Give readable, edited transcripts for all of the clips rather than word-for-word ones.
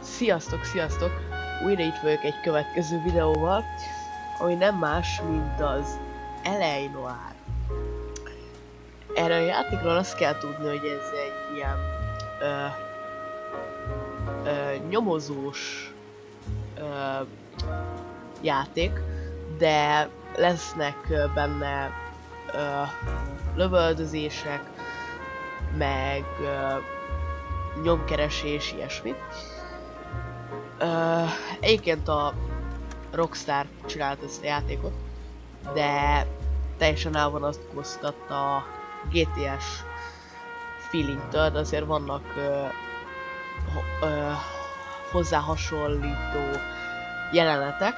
Sziasztok, sziasztok! Újra itt vagyok egy következő videóval, ami nem más, mint az noire. Erre a játékról azt kell tudni, hogy ez egy ilyen nyomozós játék, de lesznek benne lövöldözések, meg nyomkeresés, ilyesmi. Egyébként a Rockstar csinált ezt a játékot, de teljesen elvonatkoztatta a GTA-s feelingtől, de azért vannak hozzá hasonlító jelenetek.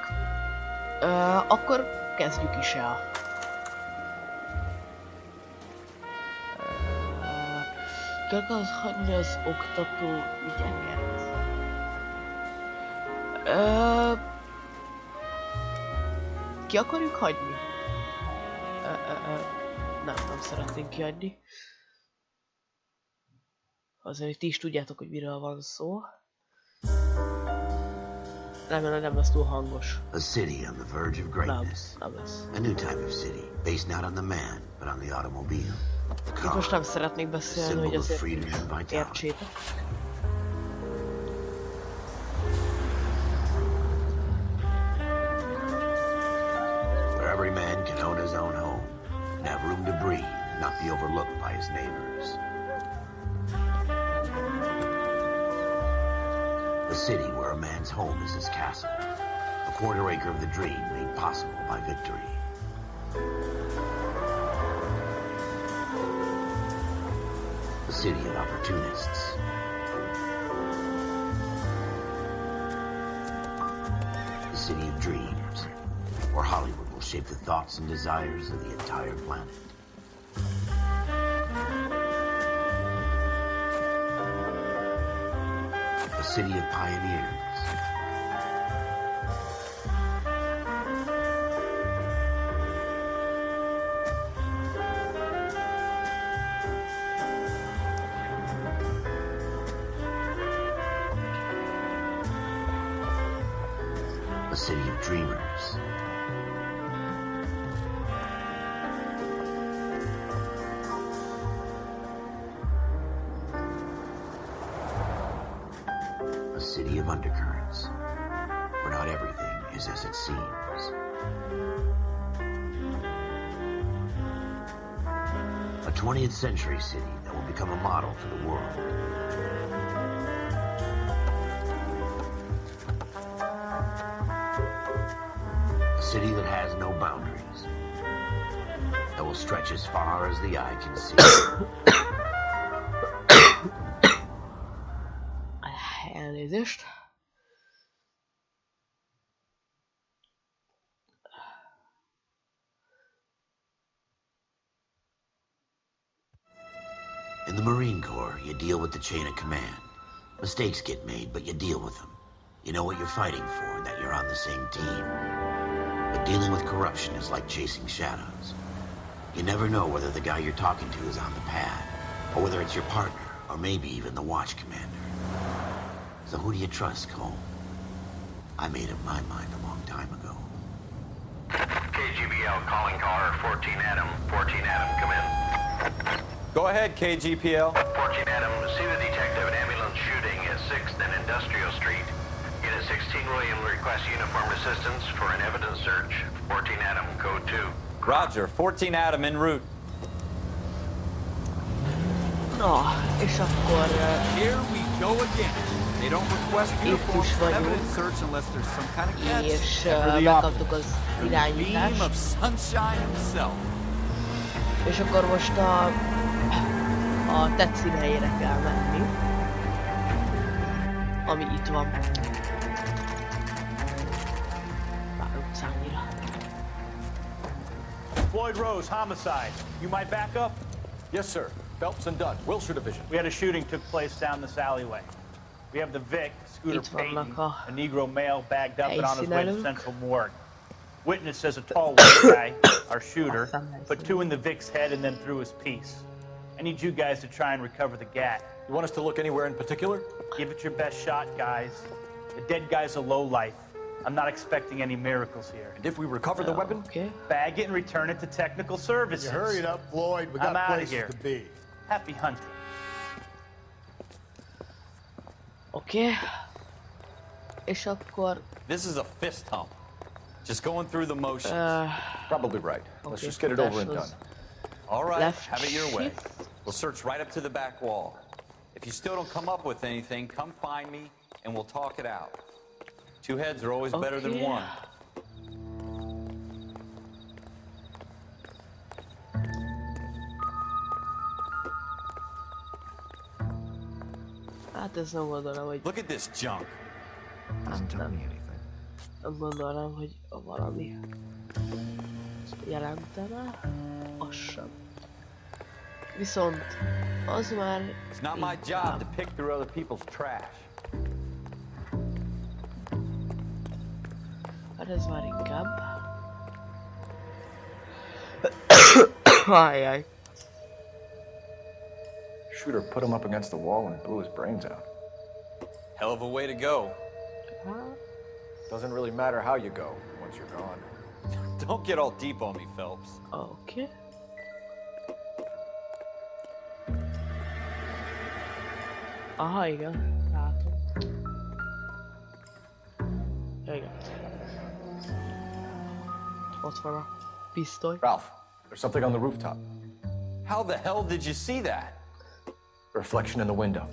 Akkor kezdjük is el. Ki akarod hagyni az oktató ügyeket? Ki akarjuk hagyni? Nem szeretnénk kihagyni. Azért, hogy ti is tudjátok, hogy miről van szó. Remélem, nem lesz túl hangos. A city on the verge of greatness. Nem lesz. A new type of city, based not on the man, but on the automobile. Itt most nem szeretnék beszélni, hogy azért értsétek. Where every man can own his own home and have room to breathe and not be overlooked by his neighbors. A city where a man's home is his castle, a quarter acre of the dream made possible by victory. A city of opportunists. A city of dreams, where Hollywood will shape the thoughts and desires of the entire planet. A city of pioneers. A city of dreamers. A city of undercurrents, where not everything is as it seems. A 20th century city that will become a model for the world. A city that has no boundaries, that will stretch as far as the eye can see. Elnézést. In the Marine Corps, you deal with the chain of command. Mistakes get made, but you deal with them. You know what you're fighting for, and that you're on the same team. But dealing with corruption is like chasing shadows. You never know whether the guy you're talking to is on the pad, or whether it's your partner, or maybe even the watch commander. So who do you trust, Cole? I made up my mind a long time ago. KGBL calling caller 14 Adam. 14 Adam, come in. Go ahead, KGPL. 14 Adam, see the detective an ambulance shooting at 6th and Industrial Street. Unit 16 William requests uniform assistance for an evidence search. 14 Adam, code 2. Roger, 14 Adam en route. No, és akkor Here we go again. They don't request uniforms for evidence search unless there's some kind of catch. és Ever the megkaptuk az opposite. Beam irányítást. of sunshine himself. És akkor most a tetszín helyére kell menni, ami itt van. Pár utcányira. Floyd Rose, homicide. You might back up? Yes, sir. Phelps and Dunn, Wilshire Division. We had a shooting took place down this alleyway. We have the Vic, Scooter Itt vannak Payton, a a Negro male bagged up and on his way to helyszínelők. Central Morgue. Witness says a tall white guy, our shooter, put 2 in the Vic's head and then threw his piece. I need you guys to try and recover the gat. You want us to look anywhere in particular? Give it your best shot, guys. The dead guy's a lowlife. I'm not expecting any miracles here. And if we recover the weapon, Okay. Bag it and return it to technical services. You hurry it up, Floyd. We got I'm outta places here. to be. Happy hunting. Oké. És akkor... This is a fist hump. Just going through the motions. probably right. Let's Okay, just get it over and professionals. done. All right, Left have it your way. shift. We'll search right up to the back wall. If you still don't come up with anything, come find me and we'll talk it out. Two heads are always better than Okay. one. Hát ez nem gondolom, hogy... Look at this junk. Hát nem gondolom, hogy valami jelentene. Az sem. Viszont az már... It's not my job to pick through other people's trash. Hát ez már inkább... Ajjaj. Shooter put him up against the wall and blew his brains out. Hell of a way to go. Doesn't really matter how you go once you're gone. Don't get all deep on me, Phelps. Oké. Aha, igen. Látom. Ja, igen. Ott van a pisztoly. Ralph, there's something on the rooftop. How the hell did you see that? A reflection in the window.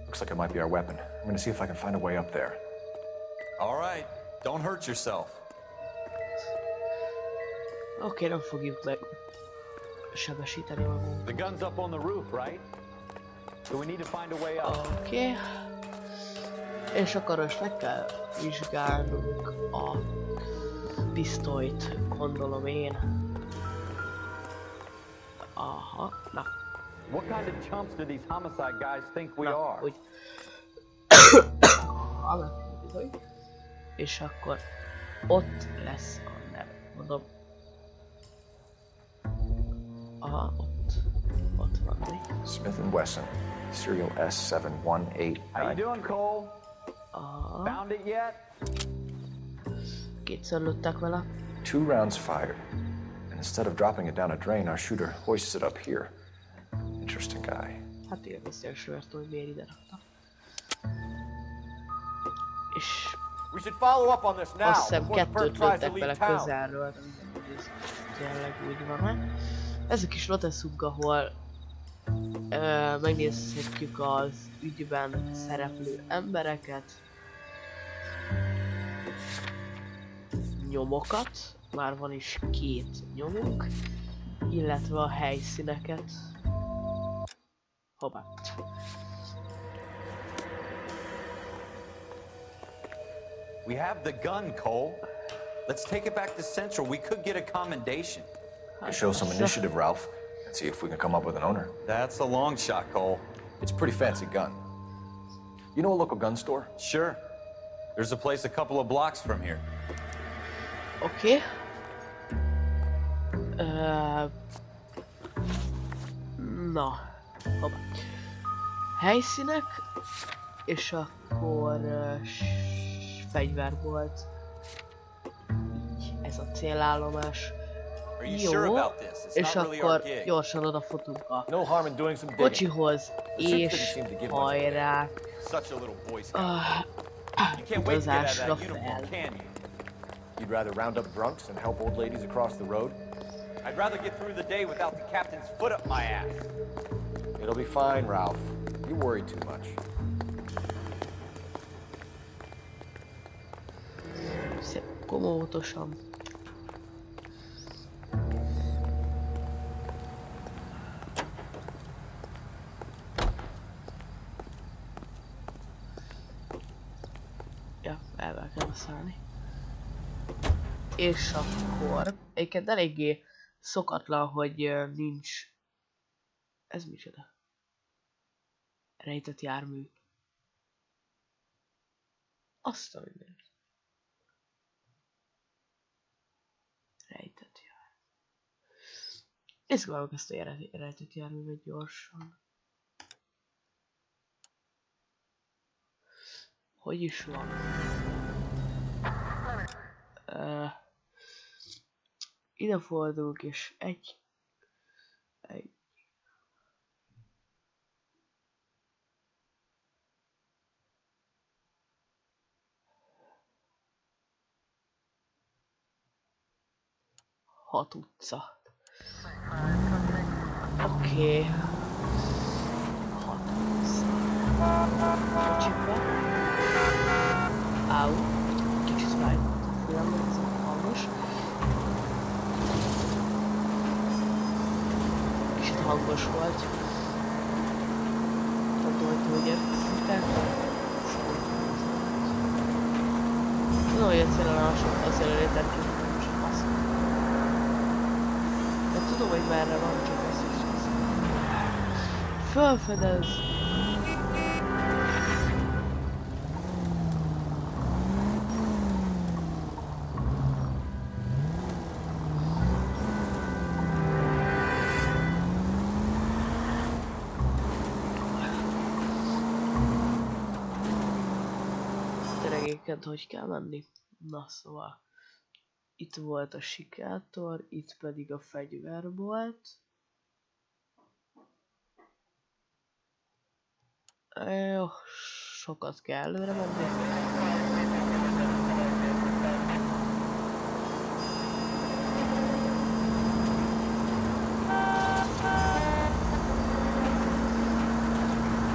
Looks like it might be our weapon. I'm gonna see if I can find a way up there. All right, don't hurt yourself. Oké, nem fogjuk meg sebesíteni magunkat. The gun's up on the roof, right? So we need to find a way up. Oké. És akkor most meg kell vizsgálnunk a pisztolyt, gondolom én. Aha, na. What kind of chumps do these homicide guys think we Na, are? úgy. Bizony. És akkor ott lesz a neve. Mondom. Aha, ott van mi. Smith & Wesson, serial S7189. How you doing, Cole? Aha, Found it yet? kétszer lőttek vele. 2 rounds fired. And instead of dropping it down a drain, our shooter hoists it up here. Interesting guy. Hát érdekes sört, hogy miért ide rakta. És We should follow up on this now azt hiszem before the perp kettőt tries to lőttek vele leave town. közelről, de nem tudom, hogy ez tényleg úgy van-e. Ez a kis roteszunk, ahol megnézhetjük az ügyben szereplő embereket, nyomokat, már van is 2 nyomunk, illetve a helyszíneket. Hoppá. We have the gun, Cole. Let's take it back to Central. We could get a commendation. You show some initiative, Ralph, and see if we can come up with an owner. That's a long shot, Cole. It's a pretty fancy gun. You know a local gun store? Sure. There's a place a couple of blocks from here. Oké. Na, hoppá. Helyszínek, és akkor fegyver volt. Így, ez a célállomás. Are you Jó, sure about this? It's és not really our akkor gig. gyorsan odafutunk a No harm in doing some digging. kocsihoz, és hajrá. Such a little boy scout. You can't wait to get out of Utazásra that fel. uniform, can you? You'd rather round up drunks and help old ladies across the road? I'd rather get through the day without the captain's foot up my ass. It'll be fine, Ralph. You worry too much. Szép komótosan. Ja, el kell szállni. És akkor egyébként eléggé szokatlan, hogy nincs... Ez micsoda? Rejtett jármű. Azt a mindent. Rejtett jármű. Nézzük ezt a rejtett járművet gyorsan. Hogy is van? Ide fordulunk és egy. Hat utca. Oké. 6 utca. Kocsikba. Áú. Kicsit fájtott a fülem, ez a hangos. Kicsit hangos volt. Nem tudom, hogy érkeztek. Tudom, hogy egyszerűen az előléptetés, nem csak azt. De tudom, hogy merre van, csak ezt is az. Fölfedez! Teregéket hogy kell menni? Na szóval. Itt volt a sikátor, itt pedig a fegyverbolt. Jó, sokat kell előre menni.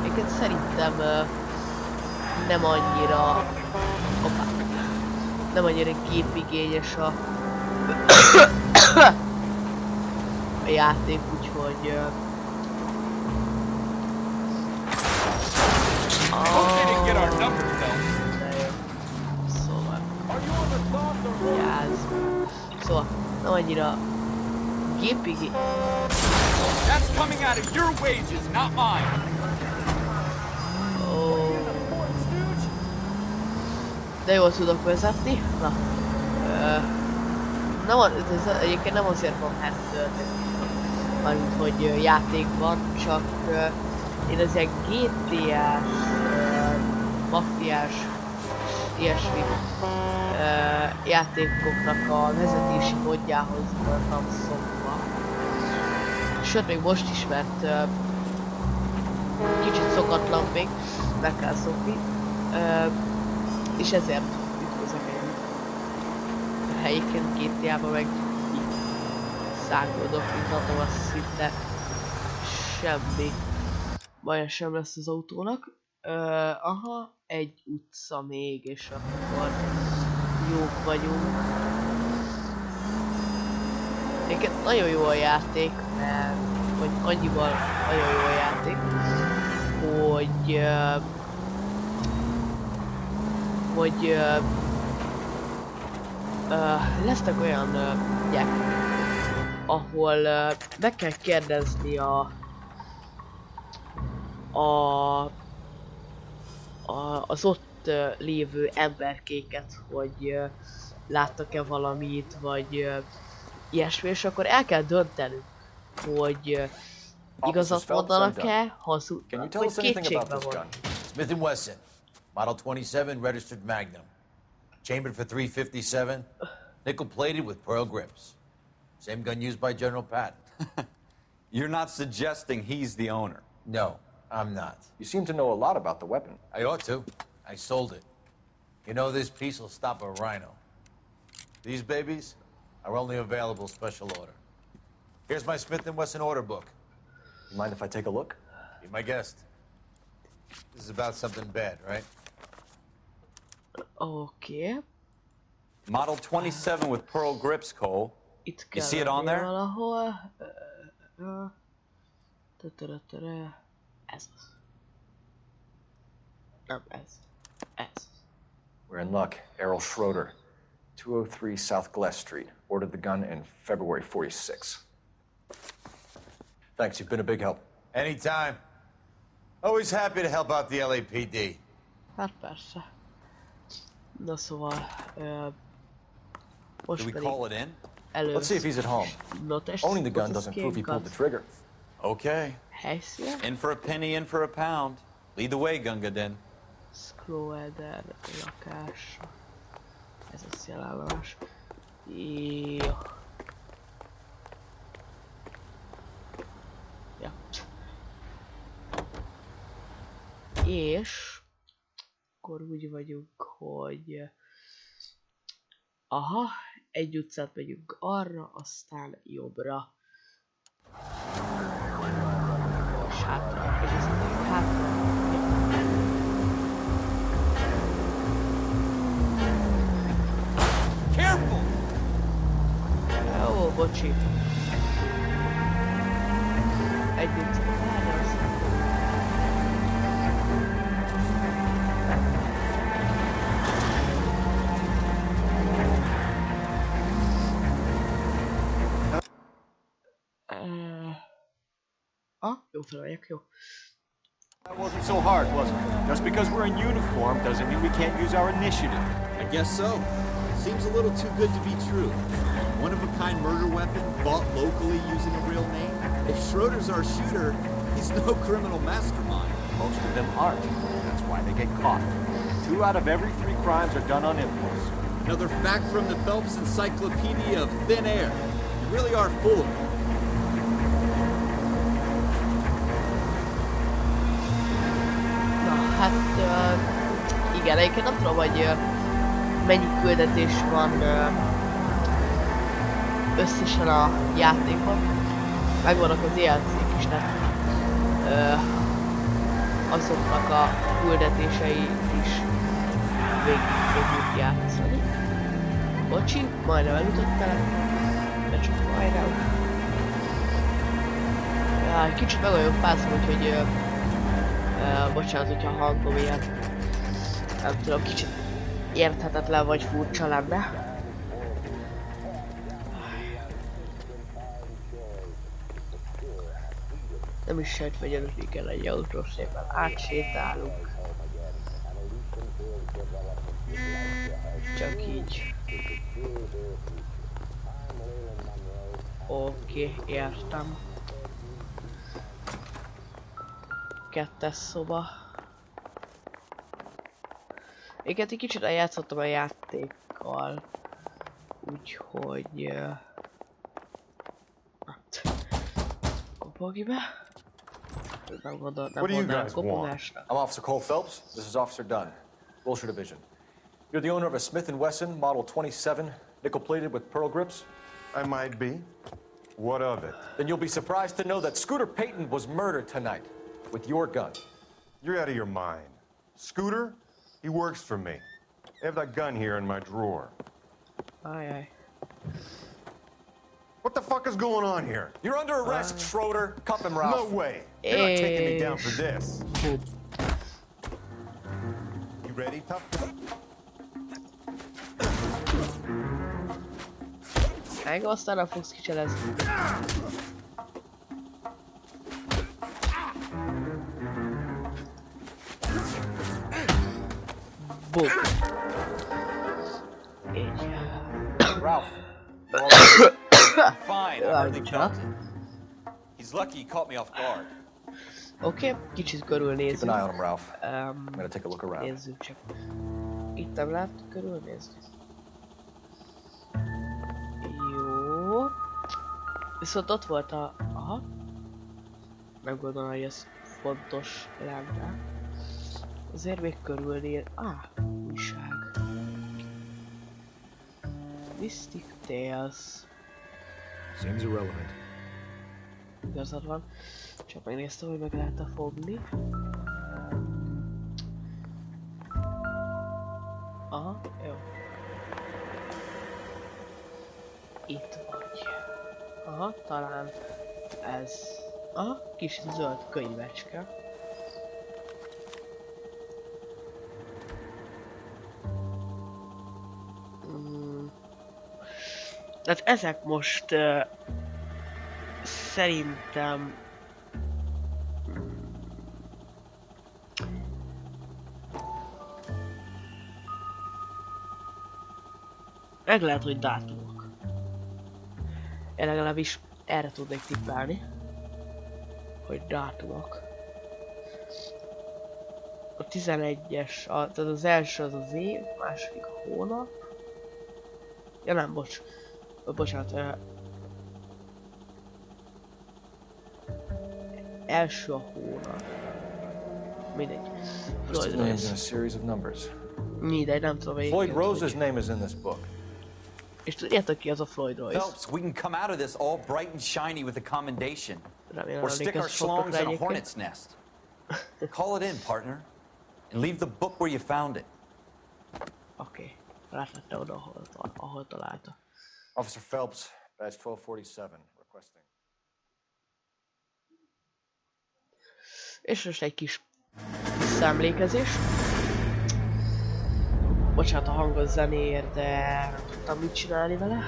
Egyébként szerintem nem annyira gépigényes a játék, úgyhogy szóval nem annyira gépigényes. That's coming out of your wages, not mine. De jól tudok vezetni. Na. Ez egyébként nem azért van mármint hogy játékban, csak én az ilyen GTA-s, maffiás, ilyesmi játékoknak a vezetési módjához voltam szokva. Sőt, még most is, mert kicsit szokatlan még, meg kell szokni. És ezért ütközök egy helyiként GTA-ba, meg szágódok, mint adom azt szinte semmi baja sem lesz az autónak. Aha, egy utca még, és akkor jók vagyunk. Egyébként nagyon jó a játék, mert hogy annyival nagyon jó a játék, hogy lesznek olyan ügyek, ahol meg kell kérdezni az ott lévő emberkéket, hogy láttak-e valamit, vagy ilyesmi, és akkor el kell döntenünk, hogy igazat mondanak-e, hogy kétségben van. Smith & Wesson, Model 27 registered Magnum. Chambered for 357, nickel-plated with pearl grips. Same gun used by General Patton. You're not suggesting he's the owner? No, I'm not. You seem to know a lot about the weapon. I ought to. I sold it. You know, this piece will stop a rhino. These babies are only available special order. Here's my Smith & Wesson order book. You mind if I take a look? Be my guest. This is about something bad, right? Okay. Model 27 with pearl grips, Cole. You see it on there? Ez. We're in luck. Errol Schroeder, 203 South Glass Street. Ordered the gun in February '46. Thanks, you've been a big help. Anytime. Always happy to help out the LAPD. Hát persze. Na szóval, most Do we pedig call it in? Let's see if he's at home. Owning the gun doesn't prove he pulled the trigger. Okay. Helyszín. In for a penny, in for a pound. Lead the way, Gunga Din. Cloeder lakás. Ez a szélállomás. Jó. Ja. És akkor úgy vagyunk, hogy aha, egy utcát megyünk arra, aztán jobbra. És hátra, egészen hátra. Careful! Ó, bocsi. Egy utcát arra, aztán jó felállják, jó. That wasn't so hard, was it? Just because we're in uniform doesn't mean we can't use our initiative. I guess so. Seems a little too good to be true. One-of-a-kind murder weapon bought locally using a real name. If Schroeder's our shooter, he's no criminal mastermind. Most of them aren't. That's why they get caught. 2 out of every 3 crimes are done on impulse. Another fact from the Phelps Encyclopedia of Thin Air. You really are full of it. Hát igen, egyébként nem tudom, hogy mennyi küldetés van összesen a játékban. Megvannak az DLC-k is, tehát azoknak a küldetései is végig fogjuk játszani. Bocsi, majdnem elütöttelek, de csak majdnem. Ja, kicsit meg vagyok fázva, úgyhogy bocsánat, hogyha a hangom ilyen, nem tudom, kicsit érthetetlen vagy furcsa lenne. Nem is sejt, hogy előtt kell egy autó, szépen átsétálunk. Csak így. Oké, értem. 2. szoba. Éget egy kicsit eljátszottam a játékkal. Úgyhogy... kopogj be. Nem mondanám kopogásra. I'm Officer Cole Phelps. This is Officer Dunn, Wilshire Division. You're the owner of a Smith & Wesson Model 27, nickel-plated with pearl grips? I might be. What of it? Then you'll be surprised to know that Scooter Payton was murdered tonight with your gun. You're out of your mind. Scooter? He works for me. I have that gun here in my drawer. Aye. What the fuck is going on here? You're under arrest, Schroeder. Cuff him, Ralph. No way. You're not taking me down for this. You ready, tough guy? Engem aztán nem fogsz kicselezni. Boom. Így. Ralph. Fine, I hardly felt it. He's lucky he caught me off guard. Oké, kicsit Keep körülnézünk. an eye on him, Ralph. I'm gonna take a look around. Nézzük csak. Itt nem lehet körülnézni. Jó. Viszont ott volt a... Aha. Nem gondolom, hogy ez fontos lenne. Azért még körülnél... újság. Mystic Tales. Seems irrelevant. Igazad van. Csak megnéztem, hogy meg lehet-e fogni. Aha, jó. Itt vagy. Aha, talán ez. Aha, kis zöld könyvecske. Tehát ezek most szerintem meg lehet, hogy dátumok. Én legalábbis erre tudnék tippelni, hogy dátumok. A A 11-es, tehát az első az az év, második a hónap. Ja nem, bocsánat. Első a hónap. Mindegy. Floyd names in a Rose. series of numbers. Mindegy, nem tudom Floyd egyébként, Rose's hogy... name is in this book. És tudjátok ki az a Floyd Rose? Phelps, we can come out of this all bright and shiny with a commendation. Remélem, Or stick our emlékezni fogtok schlongs rá in a egyébként. hornet's nest. Call it in, partner. And leave the book where you found it. Oké. Rátette oda, ahol találta. Officer Phelps, badge 1247, requesting. És most egy kis visszaemlékezés. Bocsánat a hangos zenéért, de nem tudtam mit csinálni vele.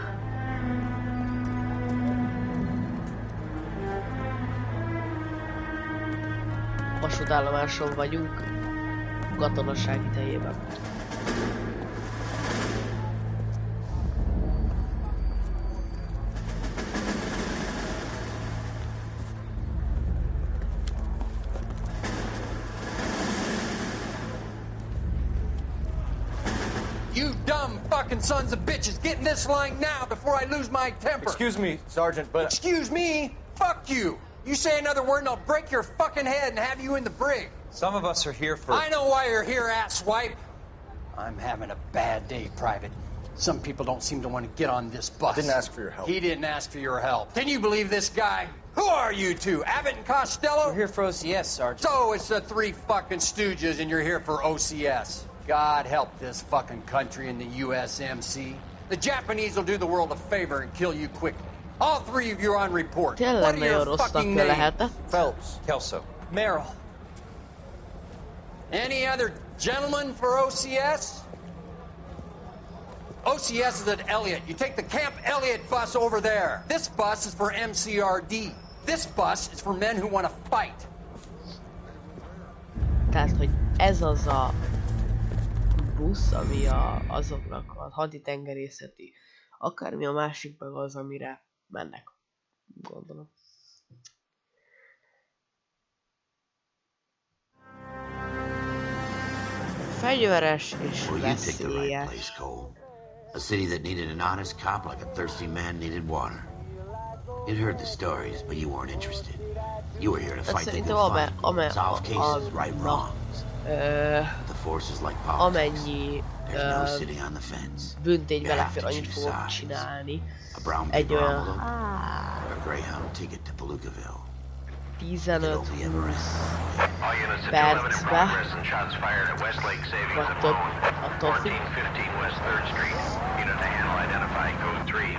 Vasútállomáson vagyunk, katonaság idejében. You dumb fucking sons of bitches, get in this line now before I lose my temper. Excuse me, Sergeant, but... Excuse me? Fuck you. You say another word and I'll break your fucking head and have you in the brig. Some of us are here for... I know why you're here, asswipe. I'm having a bad day, Private. Some people don't seem to want to get on this bus. Didn't ask for your help. He didn't ask for your help. Can you believe this guy? Who are you two? Abbott and Costello? We're here for OCS, Sergeant. So it's the three fucking stooges and you're here for OCS. God help this fucking country and the USMC. The Japanese will do the world a favor and kill you quickly. All three of you are on report. Tényleg What are nagyon your rossz fucking napja names? lehetett. Phelps. Kelso. Merrill. Any other gentlemen for OCS? OCS is at Elliott. You take the Camp Elliott bus over there. This bus is for MCRD. This bus is for men who want to fight. Tehát, hogy ez az a busz, ami azoknak a haditengerészeti, akármi a másik meg az, amire mennek, gondolom. Fegyveres és Well, you picked the right veszélyes. place, Cole. A city that needed an honest cop like a thirsty man needed water. You'd heard the stories, but you weren't interested. You were here to fight the good fight, solve cases, right wrongs. The forces like politics. Amennyi There's no sitting on the fence. büntény You vele have fél, to annyit choose fogok sides. csinálni. A brown Egy paper olyan envelope or a Greyhound ticket to Palookaville. 15-20 All units to 211 in percbe, progress and shots fired at Westlake Savings vagy and több, Loan. attól függ. 1415 West 3rd Street. Unit to handle identifying code 3.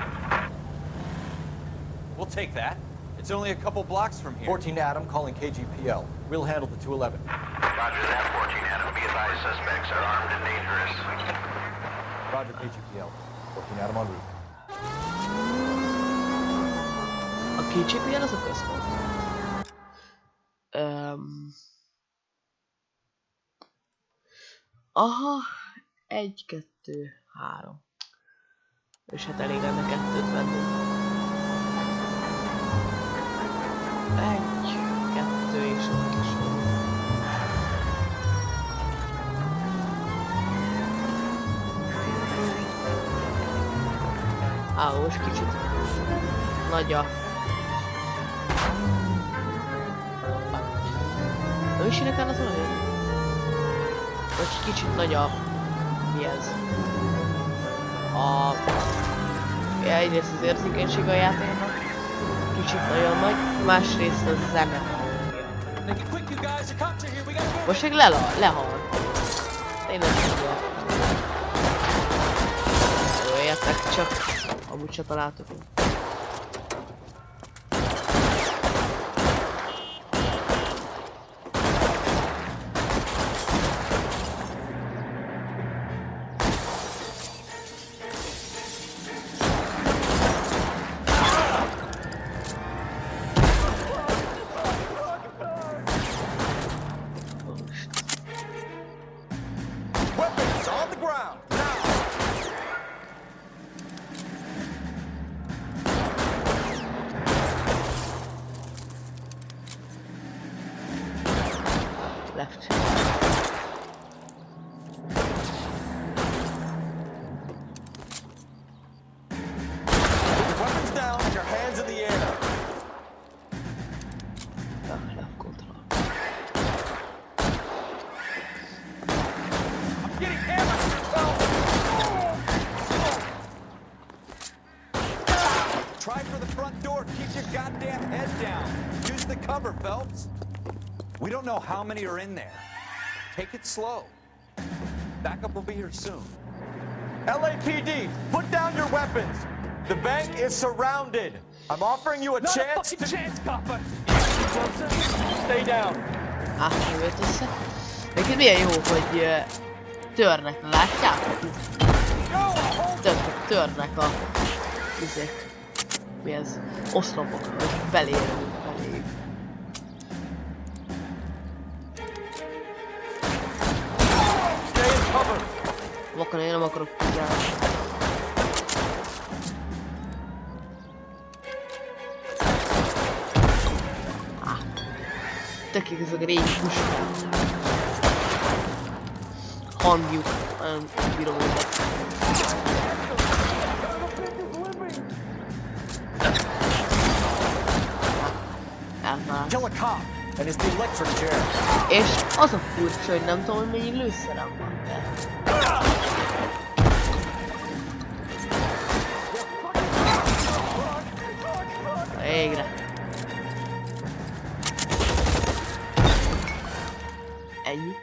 We'll take that. It's only a couple blocks from here. 14 Adam calling KGPL. We'll handle the 211. Roger that, 14 Adam. Be advised, suspects are armed and dangerous. Roger, KGPL. 14 Adam en route. A KGPL az a központ. Aha, 1, 2, 3. És hát elég lenne 2-t venni. 1, 2 és ott is van. Most kicsit nagy a... Nem is énekel az olyan? Vagy kicsit nagy a... Mi ez? Ja, egyrészt az érzékenység a játéknak. Kicsit nagyon nagy, másrészt a zene. Most meg lehal. Tényleg nem tudom. Jó, értek, csak amúgy se találtok. Weapons on the ground! Left. Hands in the air. I'm getting hammered. Try for the front door. Keep your goddamn head down. Use the cover, Phelps. We don't know how many are in there. Take it slow. Backup will be here soon. LAPD, put down your weapons. The bank is surrounded. I'm offering you a Not chance. a fucking chance, copper. Stay down. Jövök össze. Neked milyen jó, hogy törnek, látjátok? Törnek a izék. Mi ez? Oszlopok, hogy belérünk beléjük. Stay in cover. Vakon én nem akarok figyelni. Tök igazak a régi puskák. Hangjuk. Nagyon bírom őket. Eltaláltam. Kill a cop, and it's the electric chair. És az a furcsa, hogy nem tudom, hogy mennyi lőszerem van. Végre. Ennyi.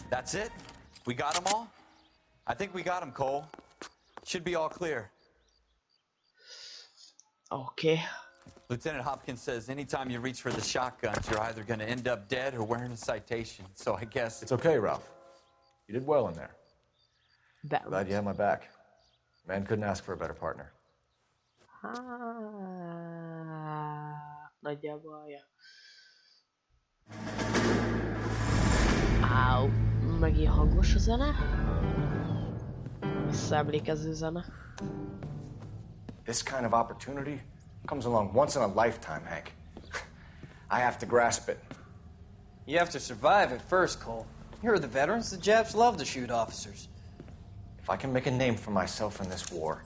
That's it? We got them all? I think we got them, Cole. Should be all clear. Okay. Lieutenant Hopkins says anytime you reach for the shotguns, you're either going to end up dead or wearing a citation. So I guess... It's okay, Ralph. You did well in there. That Glad you had my back. Man couldn't ask for a better partner. Nagyjából, ja. Áú, megint hangos a zene. Visszaemlékező zene. This kind of opportunity comes along once in a lifetime, Hank. I have to grasp it. You have to survive it first, Cole. Here are the veterans. The Japs love to shoot officers. If I can make a name for myself in this war,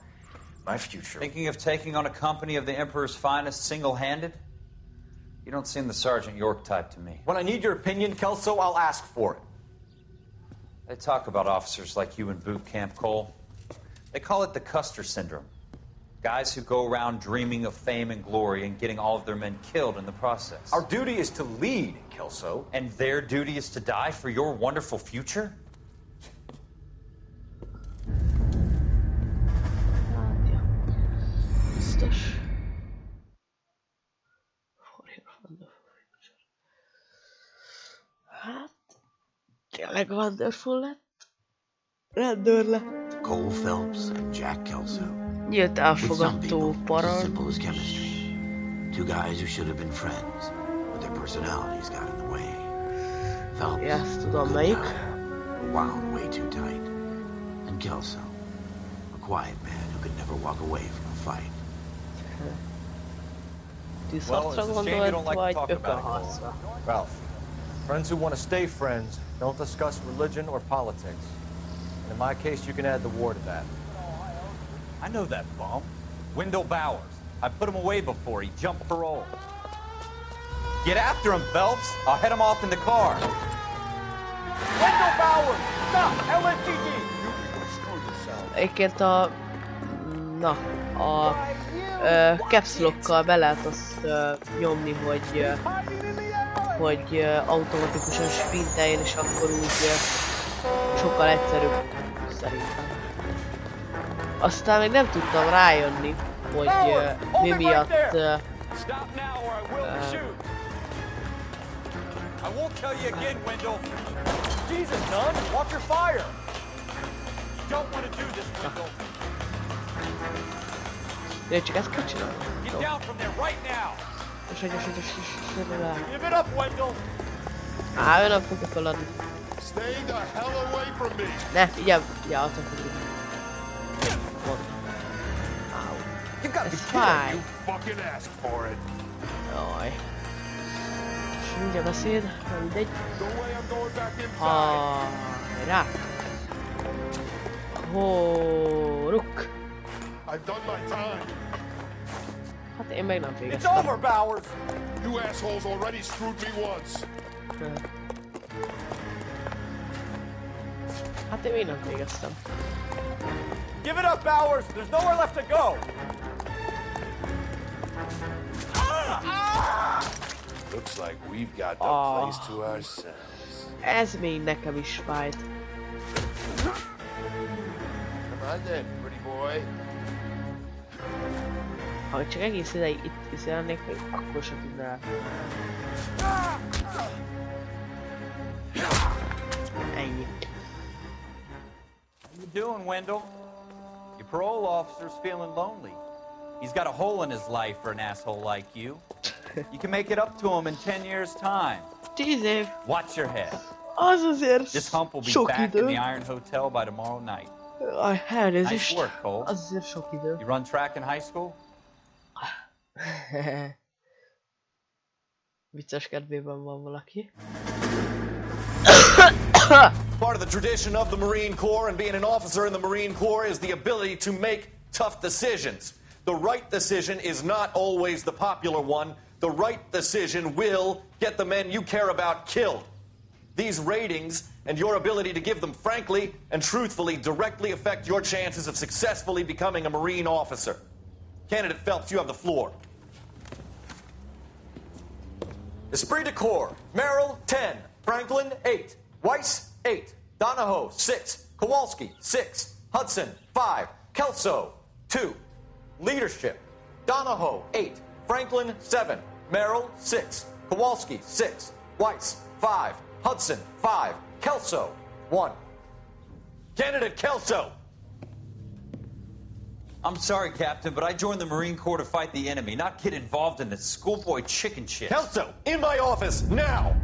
my future... Thinking of taking on a company of the Emperor's finest single-handed? You don't seem the Sergeant York type to me. When I need your opinion, Kelso, I'll ask for it. They talk about officers like you in boot camp, Cole. They call it the Custer syndrome. Guys who go around dreaming of fame and glory and getting all of their men killed in the process. Our duty is to lead, Kelso. And their duty is to die for your wonderful future? Biztos. Hát, tényleg wonderful lett. Rendőr lett. Cole Phelps and Jack Kelso. Nyílt With some elfogadtó people, it's as parancs. simple as chemistry. Two guys who should have been friends, but their personalities got in the way. Phelps, Yes, a tudom good melyik. guy, wound way too tight. And Kelso, a quiet man who could never walk away from a fight. Tűzharcra gondolt, vagy ökölharcra? Ralph, friends who want to stay friends don't discuss religion or politics. And in my case, you can add the war to that. I know that bum. Wendell Bowers. I put him away before he jumped parole. Get after him, Phelps. I'll head him off in the car. Wendell Bowers! Stop! LAPD! Egyébként a caps lockkal be lehet azt nyomni, hogy automatikusan sprinteljen, és akkor úgy sokkal egyszerűbb szerintem. Aztán még nem tudtam rájönni, hogy mi miatt I won't tell you again, Wendell. Jesus, son! Watch your fire! You don't want to do this, Wendell. csak ezt kell csinálni. Get down from there right now. Give it up, Wendell! Ő nem fogja feladni. Stay the hell away from me! Ne, figyelj! Ja, ott fogjuk. You gotta be Ez kidding! fáj. Fucking asked for it. Jaj. És mindjárt beszéd, mindegy. Go away, I'm going back inside. Hajrá! Hóruk! I've done my time. én meg nem It's végeztem. over, Bowers! You assholes already screwed me once. Hát én még nem végeztem. Give it up, Bowers! There's nowhere left to go! Looks like we've got the place to ourselves. Ez még nekem is fájt. Come on then, pretty boy. Ha csak egész ideig itt üzennék, még akkor sem tudnál. Ennyi. How you doing, Wendell? Your parole officer's feeling lonely. He's got a hole in his life for an asshole like you. You can make it up to him in 10 years' time. 10 év. Watch your head. Az azért This hump will be sok back in idő. the Iron Hotel by tomorrow night. Elnézést. Nice work, Cole. Az azért sok idő. You run track in high school? Vicces kedvében van valaki. Part of the tradition of the Marine Corps and being an officer in the Marine Corps is the ability to make tough decisions. The right decision is not always the popular one. The right decision will get the men you care about killed. These ratings and your ability to give them frankly and truthfully directly affect your chances of successfully becoming a Marine officer. Candidate Phelps, you have the floor. Esprit de Corps, Merrill, 10. Franklin, 8. Weiss, 8. Donahoe, 6. Kowalski, 6. Hudson, 5. Kelso, 2. Leadership, Donahoe, 8. Franklin, 7. Merrill, 6. Kowalski, 6. Weiss, 5. Hudson, 5. Kelso, 1. Candidate Kelso! I'm sorry, Captain, but I joined the Marine Corps to fight the enemy, not get involved in this schoolboy chicken shit. Kelso, in my office, now!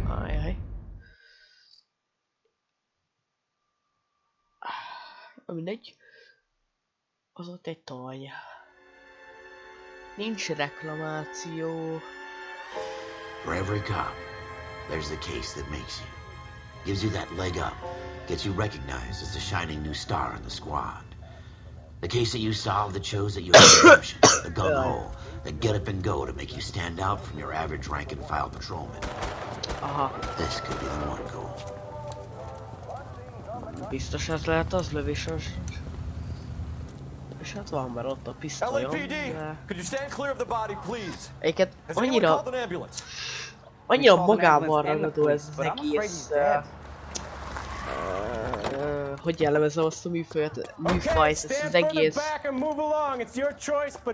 Ajaj. Mindegy. Az ott egy torny. Nincs reklamáció. For every cop, there's the case that makes you. Gives you that leg up. Gets you recognized as the shining new star in the squad. The case that you solve that shows that you have the gumption, the gung-ho, the get up and go to make you stand out from your average rank-and-file patrolman. This could be the one goal. Biztos ez lehet az lövéses. És hát van már ott a pisztolyom. LAPD, could you stand clear of the body, please? Egyébként Has anyone annyira called an ambulance? magával ragadó ez az egész... hogy jellemezem azt a műfajt, ezt az egész...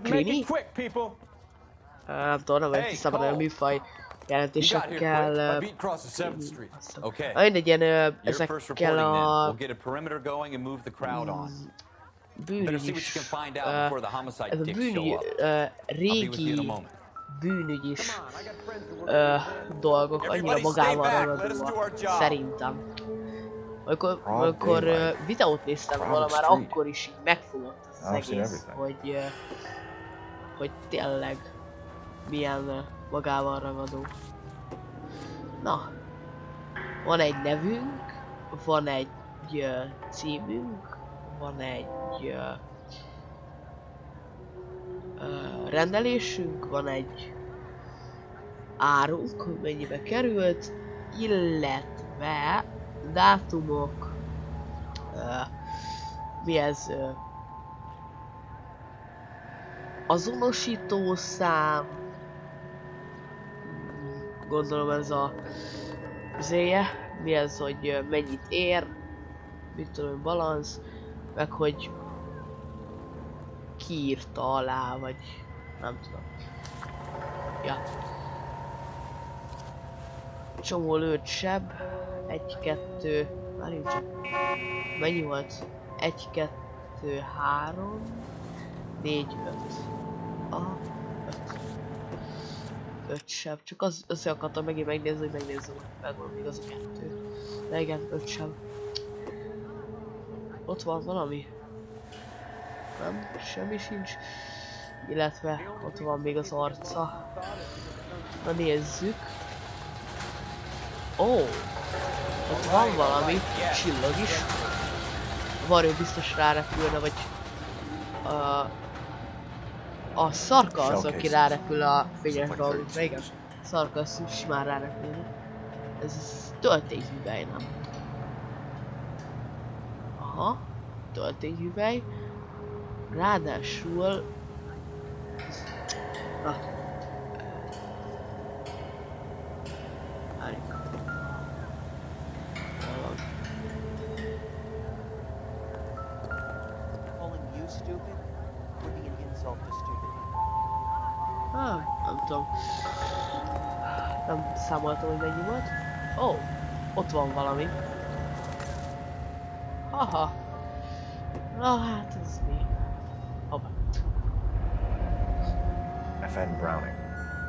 Klini? Nem tudom, nem hiszem, hogy a műfaj jelentésekkel... Mindegy, ilyen ezekkel a... bűnügyis... ez a régi bűnügyis dolgok annyira magával ragadóak, szerintem. Amikor videót néztem volna, már akkor is így megfogott az egész, hogy tényleg milyen magával ragadó. Na, van egy nevünk, van egy címünk, van egy rendelésünk, van egy árunk, hogy mennyibe került, illetve dátumok, mi ez, azonosítószám, gondolom ez a zéje, mi ez, hogy mennyit ér, mit tudom, balansz, meg hogy ki írta alá, vagy nem tudom. Ja. Csomó lőtt seb, 1, 2, várjunk csak, mennyi volt? 1, 2, 3, 4, 5. Aha, 5 seb, csak azt akartam megint megnézni, hogy megnézzem, hogy megvan még az a 2. De igen, 5 seb. Ott van valami? Nem, semmi sincs. Illetve ott van még az arca. Na nézzük. Ó! Ott van valami, csillag is. A varjú biztos rárepülne, vagy A szarka az, aki rárepül a fényes dolgokra, igen. Szarka az simán rárepül. Ez töltényhüvely, nem? Aha, töltényhüvely. Ráadásul... Na. Várjuk. Nem tudom. Nem számoltam, hogy mennyi volt. Ó, ott van valami. Haha. Na hát ez mi? Hoppá. FN Browning,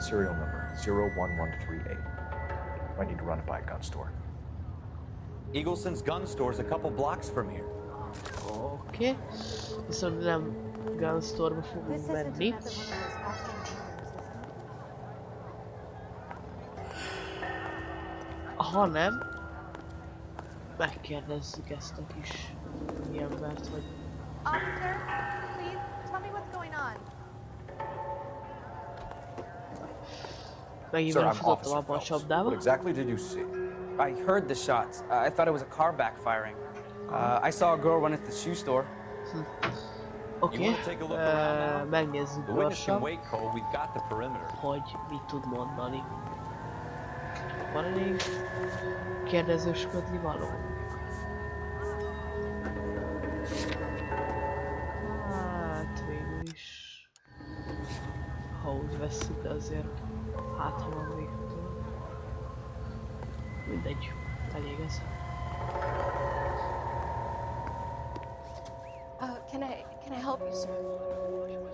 serial number 01138. Might need to run it by a gun store. Eagleson's gun store's a couple blocks from here. Oké. Viszont nem gun store-ba fogunk menni. Hanem megkérdezzük ezt a kis embert, hogy... Officer, please tell me what's going on. Megint belefutottam abba a csapdába. What exactly did you see? I heard the shots. I thought it was a car backfiring. I saw a girl run at the shoe store. Oké, megnézzük gyorsan, hogy mit tud mondani. Van elég kérdezősködni való? Hát végül is... Ha úgy vesszük, de azért hát ha van végtől. Mindegy, elég ez. Can I help you, sir?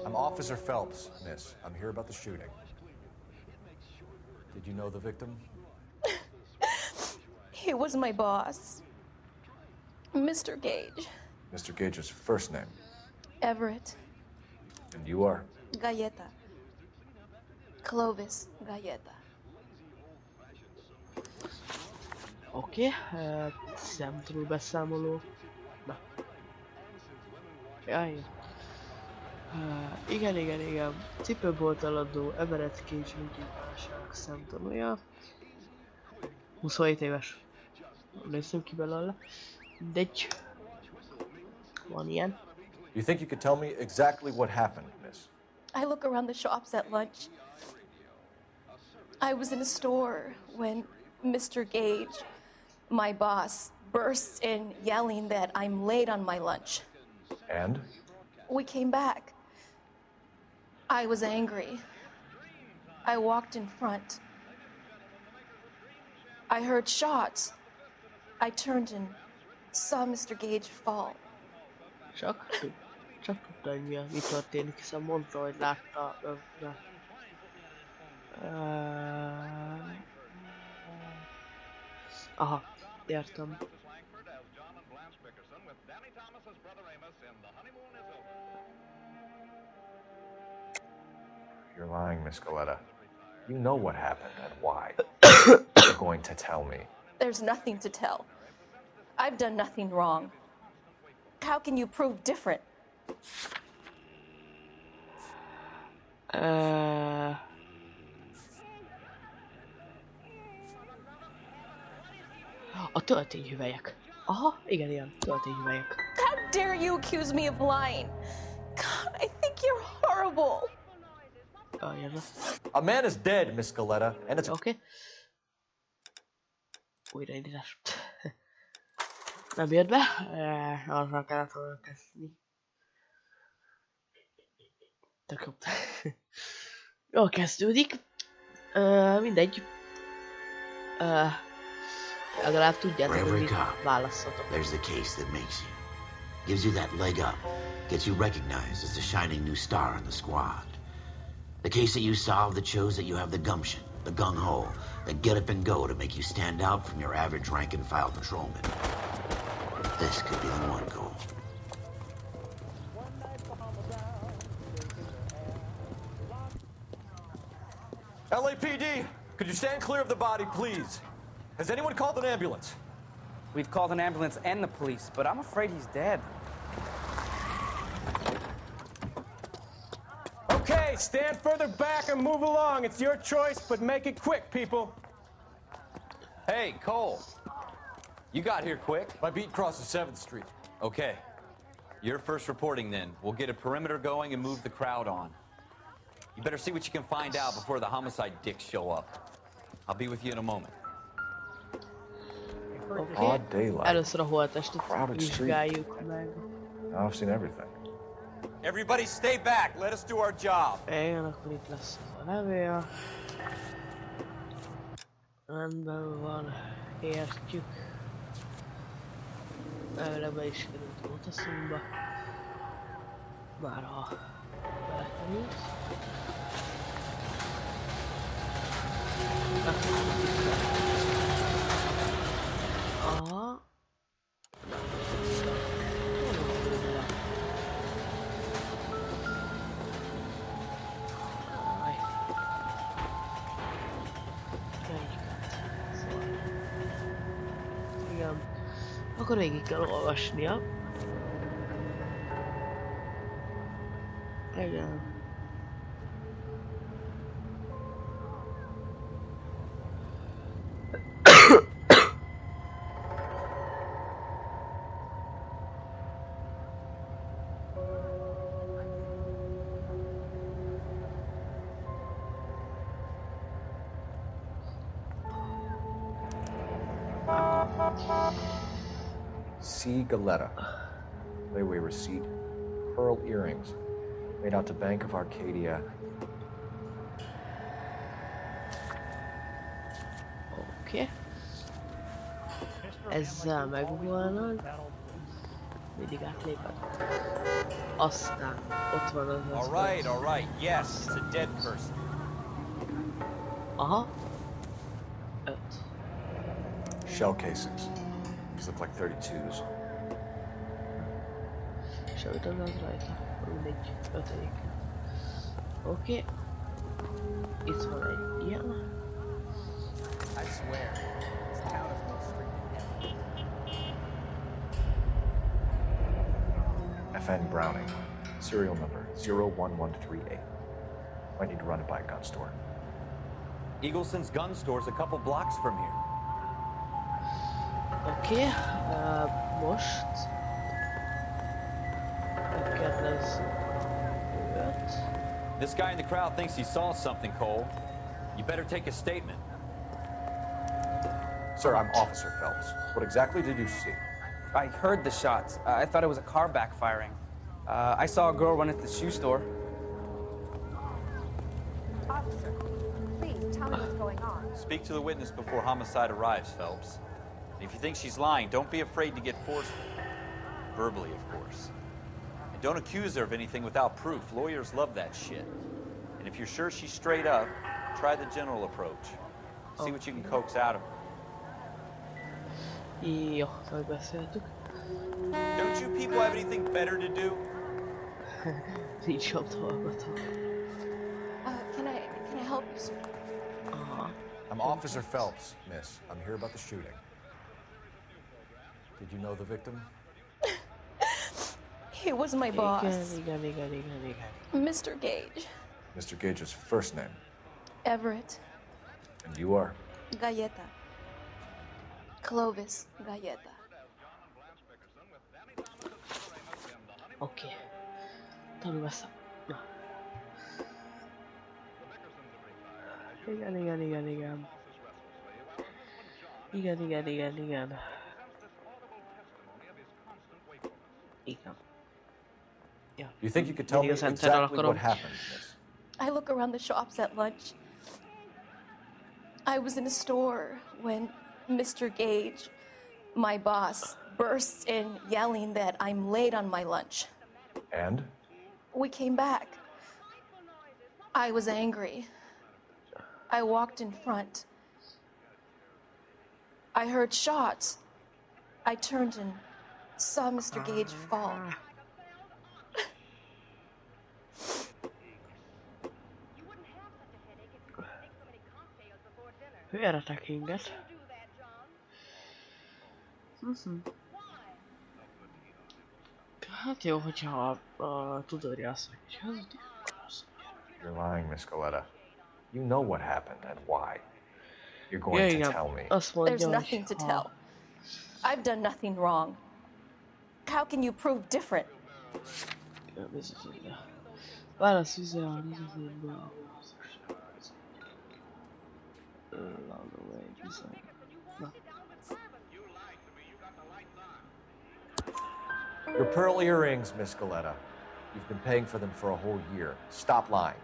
I'm Officer Phelps, miss. I'm here about the shooting. Did you know the victim? He was my boss, Mr. Gage. Mr. Gage's first name. Everett. And you are? Galleta. Clovis Galleta. Oké, szemtől beszámoló. Na. Jaj. Igen. Cipőbolt eladó, Everett Gage ügygyilkosság szemtanúja. 27 éves. Nézzünk ki belőle. Mindegy. Van ilyen. You think you could tell me exactly what happened, miss? I look around the shops at lunch. I was in a store when Mr. Gage, my boss, bursts in yelling that I'm late on my lunch. And? We came back. I was angry. I walked in front. I heard shots. I turned and saw Mr. Gage fall. Csak tudta, hogy mi történik, hiszen mondta, hogy látta. Aha, értem. You're lying, Miss Galleta. You know what happened and why. You're going to tell me. There's nothing to tell. I've done nothing wrong. How can you prove different? A töltényhüvelyek. Aha, igen, töltényhüvelyek. How dare you accuse me of lying? God, I think you're horrible. A man is dead, Miss Galleta, and it's... Oké. Újraindítás. Nem jött be. Arra kellett volna kezdeni. Tök jó. Jól kezdődik. Mindegy. Legalább tudjátok, hogy mit választhatok. There's the case that makes you. Gives you that leg up. Gets you recognized as the shining new star in the squad. The case that you solved that shows that you have the gumption, the gung-ho, the get up and go to make you stand out from your average rank-and-file patrolman. This could be the one goal. LAPD, could you stand clear of the body, please? Has anyone called an ambulance? We've called an ambulance and the police, but I'm afraid he's dead. Hey, stand further back and move along. It's your choice, but make it quick, people. Hey, Cole. You got here quick. My beat crosses 7th Street. Okay. You're first reporting then. We'll get a perimeter going and move the crowd on. You better see what you can find out before the homicide dicks show up. I'll be with you in a moment. Odd daylight. Először a holttestet Crowded street. vizsgáljuk meg. Now I've seen everything. Everybody stay back. Let us do our job. Igen, akkor itt lesz a levél. Rendben van, értjük. Előbb be is került a motaszumba. Már ha belekerült. Aha. Igen. Akkor végig kell olvasnia. Igen. C. Galetta. Layaway receipt. Pearl earrings. Made out to Bank of Arcadia. Oké. Ezzel megvannak. Mindig átléped. Aztán ott van az All right. Yes, it's a dead person. Aha. 5. Shell casings. These look like 32s. Semmit nem lehet rajta. Mindegy. 5. Oké. Itt van egy ilyen. I swear, this town is more strict than FN Browning. Serial number 01138. Might need to run it by a gun store. Eagleson's gun store's a couple blocks from here. Oké. Most. Megkérdez őt. This guy in the crowd thinks he saw something, Cole. You better take a statement. Sir, I'm Officer Phelps. What exactly did you see? I heard the shots. I thought it was a car backfiring. I saw a girl run into the shoe store. Officer, please tell me what's going on. Speak to the witness before homicide arrives, Phelps. If you think she's lying, don't be afraid to get forceful. Verbally, of course. And don't accuse her of anything without proof. Lawyers love that shit. And if you're sure she's straight up, try the general approach. See what you can coax out of her. Jó, megbeszéltük. Don't you people have anything better to do? Nincs jobb dolgotok. Can I help you, sir? I'm Officer Phelps, miss. I'm here about the shooting. Did you know the victim? He was my boss, Igen. Mr. Gage. Mr. Gage's first name. Everett. And you are? Galleta. Clovis Galleta. Oké. Tanul ezt. Na. Igen. Igen. Yeah. You think you could tell me exactly what happened, miss? I look around the shops at lunch. I was in a store when Mr. Gage, my boss, bursts in yelling that I'm late on my lunch. And? We came back. I was angry. I walked in front. I heard shots. I turned and saw Mr. Gage fall. Félre tekinget. Hát jó, hogyha a tudória azt mondja, hogy hazudok, akkor azt mondja. You're lying, Miss Goleta. You know what happened and why. You're going to tell me. There's nothing to tell. I've done nothing wrong. How can you prove different? Your pearl earrings, Miss Goleta. You've been paying for them for a whole year. Stop lying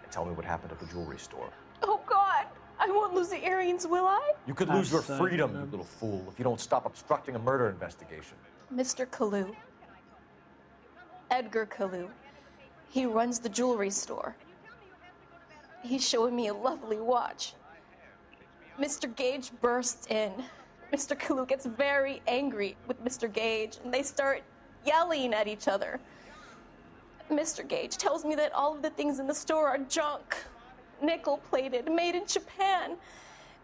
and tell me what happened at the jewelry store. Oh, God! I won't lose the earrings, will I? You could lose your freedom, you little fool, if you don't stop obstructing a murder investigation. Mr. Kalu. Edgar Kalu. He runs the jewelry store. He's showing me a lovely watch. Mr. Gage bursts in. Mr. Kalu gets very angry with Mr. Gage, and they start yelling at each other. Mr. Gage tells me that all of the things in the store are junk, nickel-plated, made in Japan,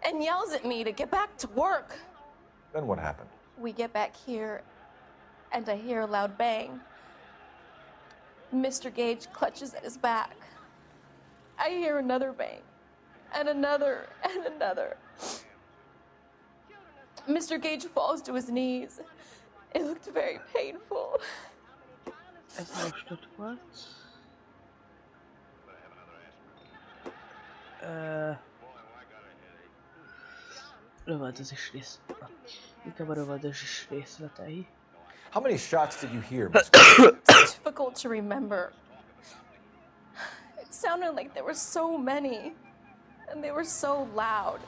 and yells at me to get back to work. Then what happened? We get back here, and I hear a loud bang. Mr. Gage clutches at his back. I hear another bang, and another, and another. Mr. Gage falls to his knees. It looked very painful. Ez most ott volt. Rövöldözés rész. Inkább a rövöldözés részletei. How many shots did you hear, It's difficult to remember. It sounded like there were so many, and they were so loud.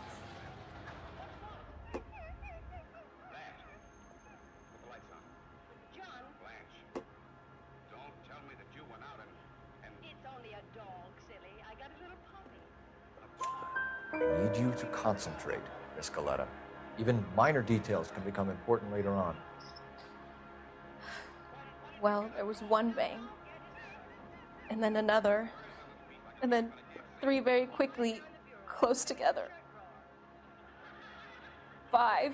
I need you to concentrate, Miss Goleta. Even minor details can become important later on. Well, there was one bang, and then another, and then three very quickly, close together. 5.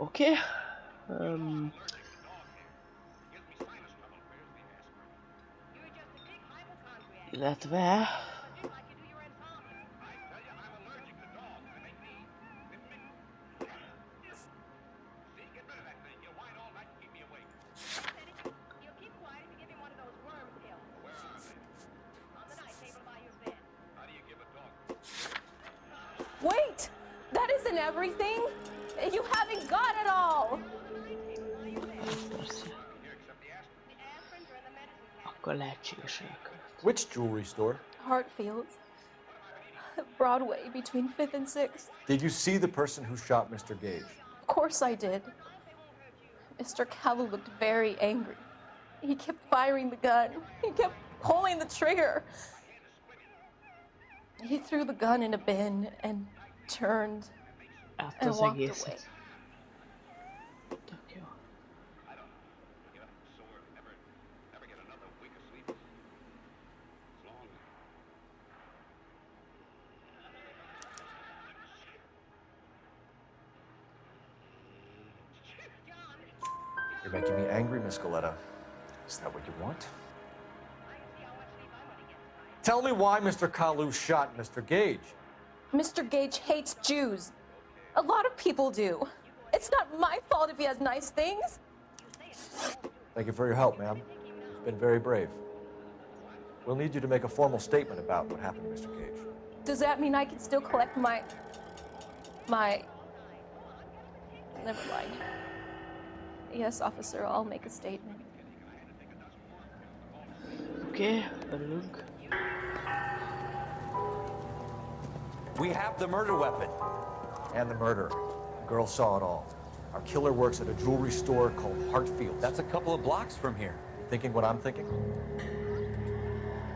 Okay. Illetve... Wait! That isn't everything! You haven't got it all! Akkor lehetséges elkövet. Which jewelry store? Hartfield's. Broadway, between 5th and 6th. Did you see the person who shot Mr. Gage? Of course I did. Mr. Kalu looked very angry. He kept firing the gun. He kept pulling the trigger. He threw the gun in a bin and turned and walked away. You're making me angry, Miss Goleta. Is that what you want? Tell me why Mr. Kalu shot Mr. Gage. Mr. Gage hates Jews. A lot of people do. It's not my fault if he has nice things. Thank you for your help, ma'am. You've been very brave. We'll need you to make a formal statement about what happened to Mr. Gage. Does that mean I can still collect my... Never mind. Yes, officer, I'll make a statement. Okay, örülünk. We have the murder weapon. And the murderer. The girl saw it all. Our killer works at a jewelry store called Hartfield. That's a couple of blocks from here. Thinking what I'm thinking?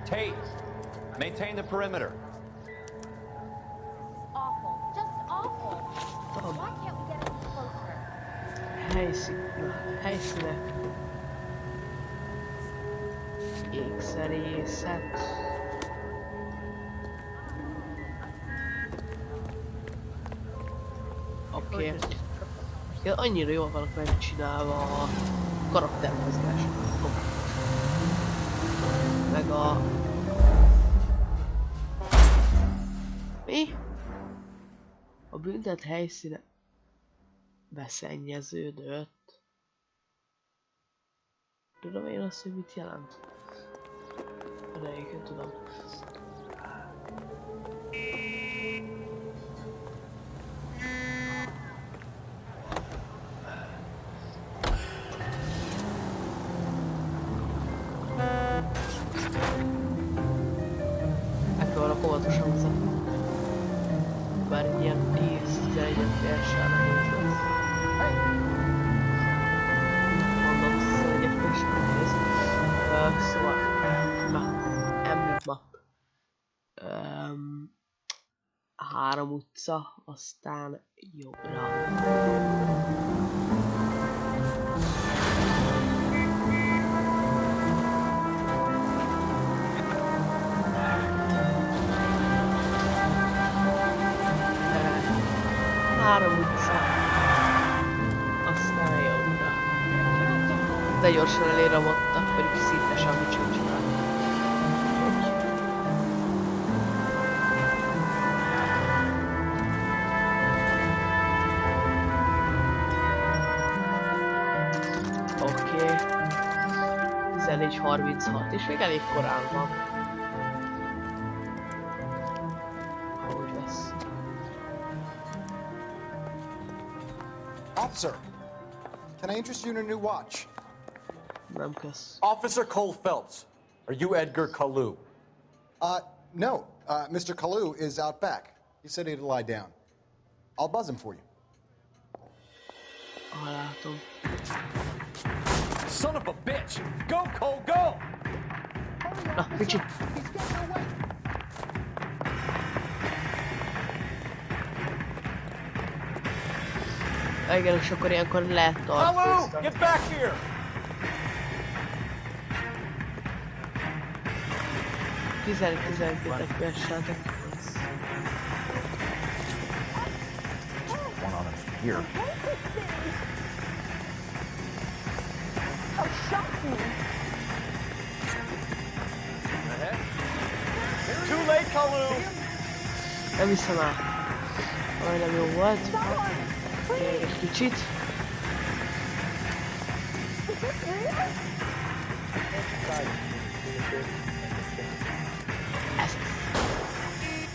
Tate, maintain the perimeter. Awful. Just awful. Why can't we get any closer? Helyszínek. Ékszerészet. Oké. Ja, annyira jól vannak megcsinálva a karaktermozgások. Meg Mi? A büntet helyszíne beszennyeződött. Tudom én azt, hogy mit jelent? De egyébként tudom. Megpróbálok óvatosan vezetni. Bár egy ilyen 10-11 FPS-sel nehéz lesz. Mondom, 11 FPS-sel nehéz. Szóval, na, említ map. 3 utca, aztán jobbra. Három utca. Aztán jobbra. De gyorsan eléramodtak, pedig szinte semmit sem csinálnak. Oké. 14:36 és még elég korán van. Hogy lesz? Officer, can I interest you in a new watch? Nem kösz. Officer Cole Phelps, are you Edgar Kalu? No. Mr. Kalu is out back. He said he'd lie down. I'll buzz him for you. Látom. Son of a bitch! Go, Cole, go! Na, kicsi. Igen, és akkor ilyenkor lehet tartóztatni. Kalu, get back here! One on him from here. Oh, shot me. Too late, Kalu! Nem hiszem el. Majdnem jó volt. Még egy kicsit.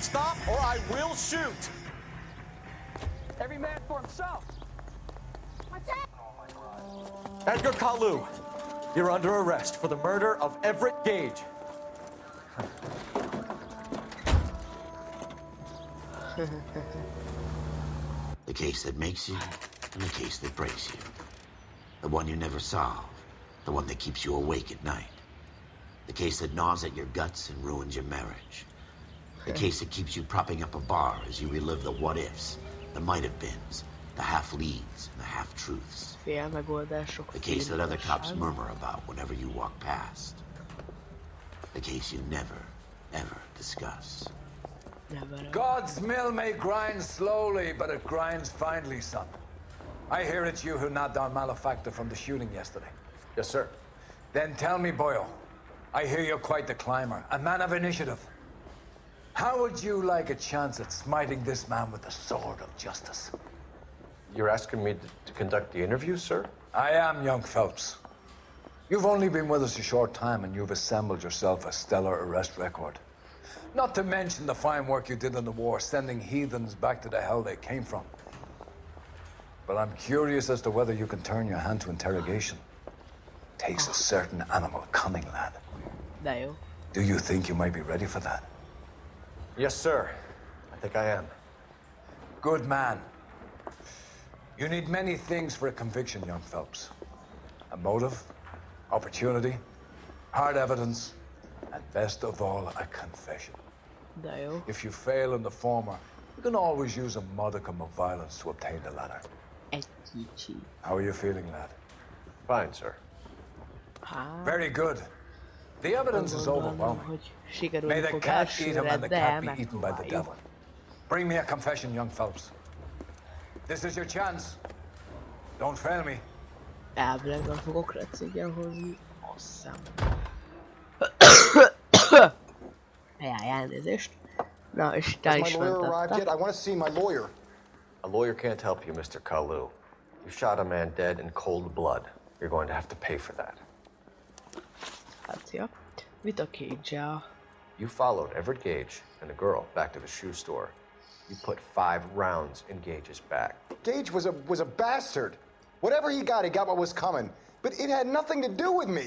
Stop or I will shoot! Every man for himself. Edgar Kalu, you're under arrest for the murder of Everett Gage. The case that makes you, and the case that breaks you. The one you never solve, the one that keeps you awake at night. The case that gnaws at your guts and ruins your marriage. The case that keeps you propping up a bar as you relive the what-ifs, the might-have-beens, the half-leads, and the half-truths. The case that other cops murmur about whenever you walk past. The case you never, ever discuss. God's mill may grind slowly, but it grinds finely, son. I hear it's you who nabbed our malefactor from the shooting yesterday. Yes, sir. Then tell me, Boyle, I hear you're quite the climber, a man of initiative. How would you like a chance at smiting this man with the sword of justice? You're asking me to conduct the interview, sir? I am, young Phelps. You've only been with us a short time, and you've assembled yourself a stellar arrest record. Not to mention the fine work you did in the war, sending heathens back to the hell they came from. But I'm curious as to whether you can turn your hand to interrogation. Takes a certain animal cunning, lad. Do you think you might be ready for that? Yes, sir. I think I am. Good man. You need many things for a conviction, young Phelps. A motive, opportunity, hard evidence, and best of all, a confession. If you fail in the former, you can always use a modicum of violence to obtain the latter. How are you feeling, lad? Fine, sir. Very good. The evidence is overwhelming. May the cat eat him and the cat be eaten by the devil. Bring me a confession, young Phelps. This is your chance. Don't fail me. Elvileg nem fogok recégyen hozni. Azt hiszem. Jaj, elnézést. Na, és itt Has el my is lawyer arrived yet? mentettek. I want to see my lawyer. A lawyer can't help you, Mr. Kalu. You shot a man dead in cold blood. You're going to have to pay for that. Hát, szia. Mit a Cage-el? You followed Everett Gage and the girl back to the shoe store. You put 5 rounds in Gage's back. Gage was a bastard. Whatever he got what was coming. But it had nothing to do with me.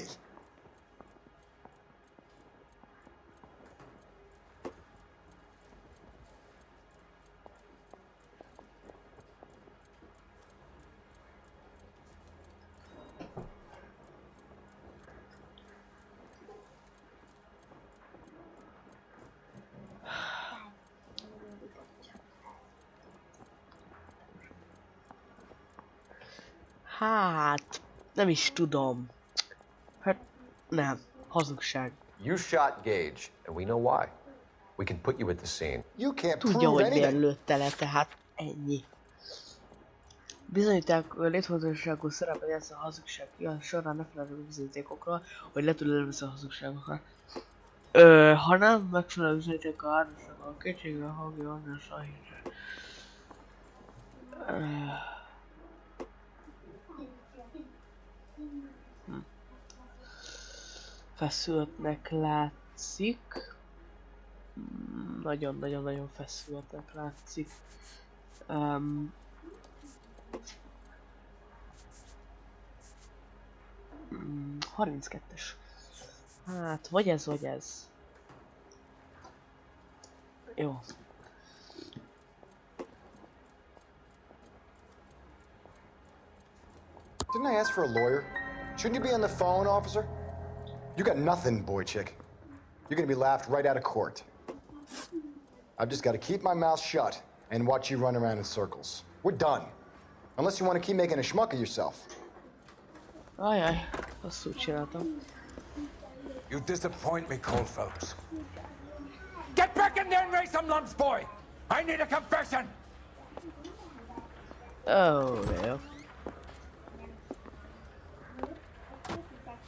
Hát, nem is tudom. Hát, nem. Hazugság. You shot Gage, and we know why. We can put you at the scene. You can't Tudja, prove hogy anything. miért lőtte le, tehát ennyi. Bizonyíték létfontosságú szerepet játszik a hazugság során ne felelős bizonyítékokra, hogy le tud elővenni a hazugságokat. Ha nem megfelelő bizonyíték a hármasnak a kétségre hangja annál sahítre. Feszültnek látszik. Nagyon-nagyon-nagyon feszültnek látszik. 32-es. Hát, vagy ez, vagy ez. Jó. Didn't I ask for a lawyer? Shouldn't you be on the phone, officer? You got nothing, boy chick. You're gonna be laughed right out of court. I've just got to keep my mouth shut and watch you run around in circles. We're done. Unless you want to keep making a schmuck of yourself. Ajaj, rosszul csináltam. You disappoint me, Cole Phelps. Get back in there and raise some lumps, boy! I need a confession! Oh, jó.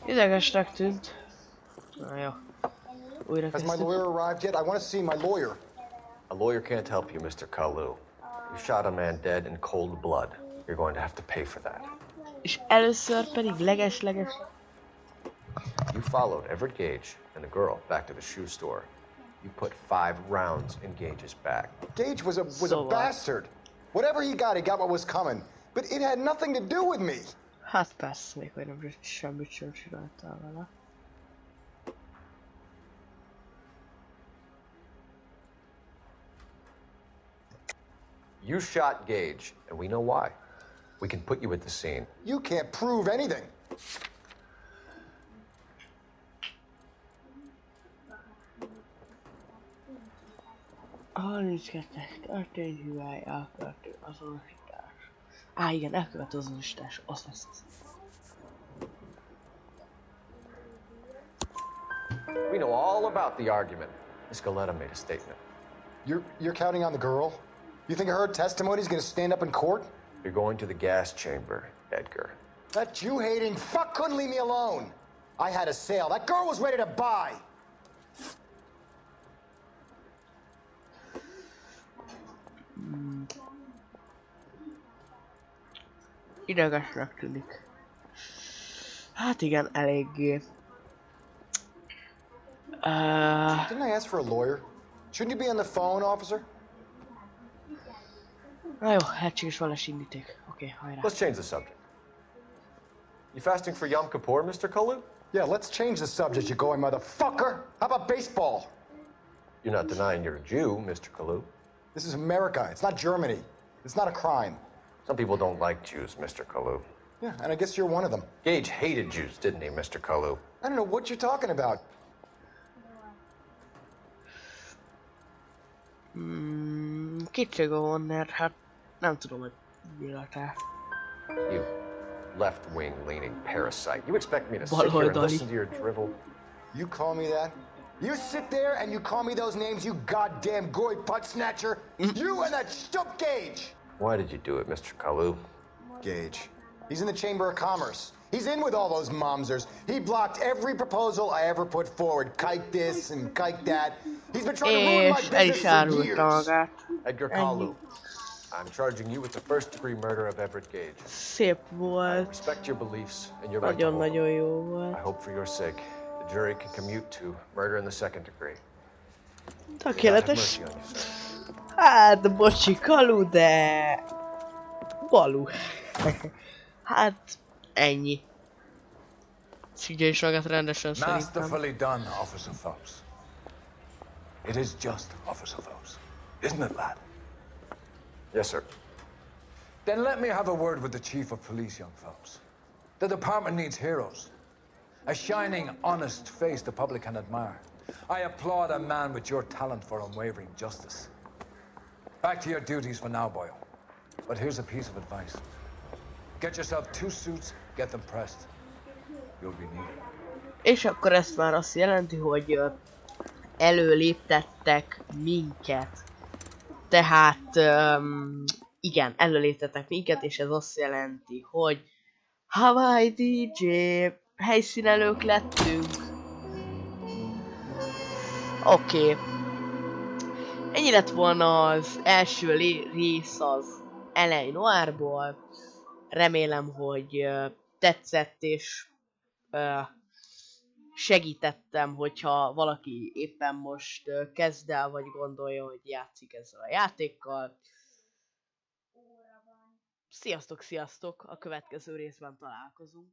Idegesnek tűnt. Na jó. Újra Has my kezdjük. lawyer arrived yet? I want to see my lawyer. A lawyer can't help you, Mr. Kalu. You shot a man dead in cold blood. You're going to have to pay for that. És először pedig leges-leges. You followed Everett Gage and the girl back to the shoe store. You put 5 rounds in Gage's back. Gage was a bastard. Whatever he got what was coming. But it had nothing to do with me. Hát persze, még hogy nem semmit sem csináltál vele. You shot Gage, and we know why. We can put you at the scene. You can't prove anything. Történt hüvely, elkövető azonosítás. Igen, elkövető azonosítás, az lesz az. We know all about the argument. Miss Galetta made a statement. You're counting on the girl? You think her testimony is going to stand up in court? You're going to the gas chamber, Edgar. That Jew-hating fuck couldn't leave me alone. I had a sale. That girl was ready to buy. Idegesnek tűnik. Hát igen, eléggé. Didn't I ask for a lawyer? Shouldn't you be on the phone, officer? Na jó, lehetséges valós indíték. Oké, hajrá. Let's change the subject. You fasting for Yom Kippur, Mr. Kalu? Yeah, let's change the subject, you going motherfucker. How about baseball? You're not denying you're a Jew, Mr. Kalu. This is America. It's not Germany. It's not a crime. Some people don't like Jews, Mr. Kalu. Yeah, and I guess you're one of them. Gage hated Jews, didn't he, Mr. Kalu? I don't know what you're talking about. Kétsége van, mert hát nem tudom, hogy nyilván. You left-wing leaning parasite. You expect me to sit here and listen to your drivel? You call me that? You sit there and you call me those names, you goddamn goy putt snatcher? You and that stump Gage! Why did you do it, Mr. Kalu? Gage. He's in the Chamber of Commerce. He's in with all those momsers. He blocked every proposal I ever put forward. Kike this and kike that. He's been trying to ruin my business for years. Edgar Kalu, I'm charging you with the first-degree murder of Everett Gage. Szép I volt. respect your beliefs and your right to hold. Nagyon-nagyon jó volt. I hope for your sake the jury can commute to murder in the second degree. Tökéletes. Hát, bocsi, Kalu, de... Balú. Hát, ennyi. Figyelj magát rendesen szerintem. Masterfully done, Officer Phelps. It is just Officer Phelps. Isn't it, lad? Yes, sir. Then let me have a word with the Chief of Police, young Phelps. The department needs heroes. A shining, honest face the public can admire. I applaud a man with your talent for unwavering justice. Back to your duties for now, boyo. But here's a piece of advice. Get yourself 2 suits, get them pressed. You'll be needed. És akkor ez már azt jelenti, hogy előléptettek minket. Tehát, igen, előléptettek minket, és ez azt jelenti, hogy Hawaii DJ, helyszínelők lettünk. Oké. Ennyi lett volna az első rész az L.A. Noirból. Remélem, hogy tetszett, és segítettem, hogyha valaki éppen most kezd el, vagy gondolja, hogy játszik ezzel a játékkal. Sziasztok, sziasztok! A következő részben találkozunk.